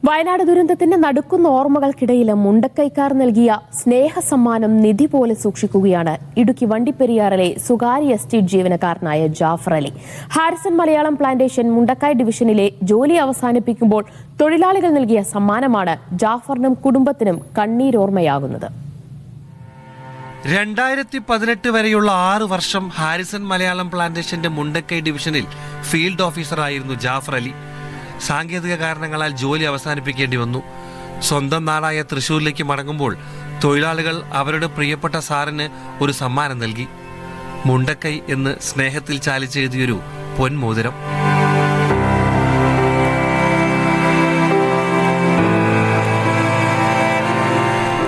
വയനാട് ദുരന്തത്തിന്റെ നടുക്കുന്ന ഓർമ്മകൾക്കിടയിൽ മുണ്ടക്കൈക്കാർ നൽകിയ സ്നേഹസമ്മാനം നിധി പോലെ സൂക്ഷിക്കുകയാണ് ഇടുക്കി വണ്ടിപ്പെരിയാറിലെ സ്വകാര്യ എസ്റ്റേറ്റ് ജീവനക്കാരനായ ജാഫർ അലി. ഹാരിസൺ മലയാളം പ്ലാന്റേഷൻ മുണ്ടക്കൈ ഡിവിഷനിലെ ജോലി അവസാനിപ്പിക്കുമ്പോൾ തൊഴിലാളികൾ നൽകിയ സമ്മാനമാണ് ജാഫറിനും കുടുംബത്തിനും കണ്ണീരോർമ്മയാകുന്നത്. 2018 വരെയുള്ള 6 വർഷം ഹാരിസൺ മലയാളം പ്ലാന്റേഷന്റെ മുണ്ടക്കൈ ഡിവിഷനിൽ ഫീൽഡ് ഓഫീസറായിരുന്നു ജാഫർ അലി. സാങ്കേതിക കാരണങ്ങളാൽ ജോലി അവസാനിപ്പിക്കേണ്ടി വന്നു. സ്വന്തം നാടായ തൃശൂരിലേക്ക് മടങ്ങുമ്പോൾ തൊഴിലാളികൾ അവരുടെ പ്രിയപ്പെട്ട സാറിന് ഒരു സമ്മാനം നൽകി. മുണ്ടക്കൈ എന്ന് സ്നേഹത്തിൽ ചാലിച്ചെഴുതിയൊരു പൊന്മോതിരം.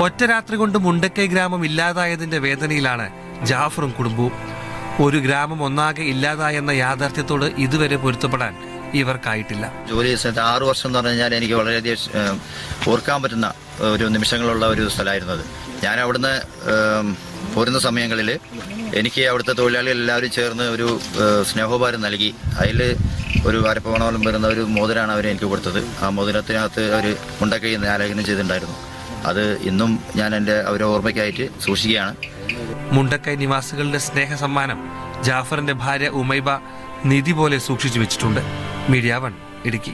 ഒറ്റ രാത്രി കൊണ്ട് മുണ്ടക്കൈ ഗ്രാമം ഇല്ലാതായതിന്റെ വേദനയിലാണ് ജാഫറും കുടുംബവും. ഒരു ഗ്രാമം ഒന്നാകെ ഇല്ലാതായെന്ന യാഥാർത്ഥ്യത്തോട് ഇതുവരെ പൊരുത്തപ്പെടാൻ ഇവർക്കായിട്ടില്ല. ജോലി സ്ഥലത്ത് 6 വർഷം എന്ന് പറഞ്ഞു കഴിഞ്ഞാൽ എനിക്ക് വളരെയധികം ഓർക്കാൻ പറ്റുന്ന ഒരു നിമിഷങ്ങളുള്ള ഒരു സ്ഥലമായിരുന്നത്. ഞാൻ അവിടുന്ന് പോരുന്ന സമയങ്ങളിൽ എനിക്ക് അവിടുത്തെ തൊഴിലാളികൾ എല്ലാവരും ചേർന്ന് ഒരു സ്നേഹോപഹാരം നൽകി. അതിൽ ഒരു അരപ്പവണോളം വരുന്ന ഒരു മോതിരാണ് അവർ എനിക്ക് കൊടുത്തത്. ആ മോതിരത്തിനകത്ത് അവർ മുണ്ടക്കൈ ആലേഖനം ചെയ്തിട്ടുണ്ടായിരുന്നു. അത് ഇന്നും ഞാൻ എൻ്റെ അവരെ ഓർമ്മയ്ക്കായിട്ട് സൂക്ഷിക്കുകയാണ്. മുണ്ടക്കൈ നിവാസികളുടെ സ്നേഹ സമ്മാനം ജാഫറിന്റെ ഭാര്യ ഉമൈബ നിധി പോലെ സൂക്ഷിച്ചു വെച്ചിട്ടുണ്ട്. മീഡിയ 1 ഇടുക്കി.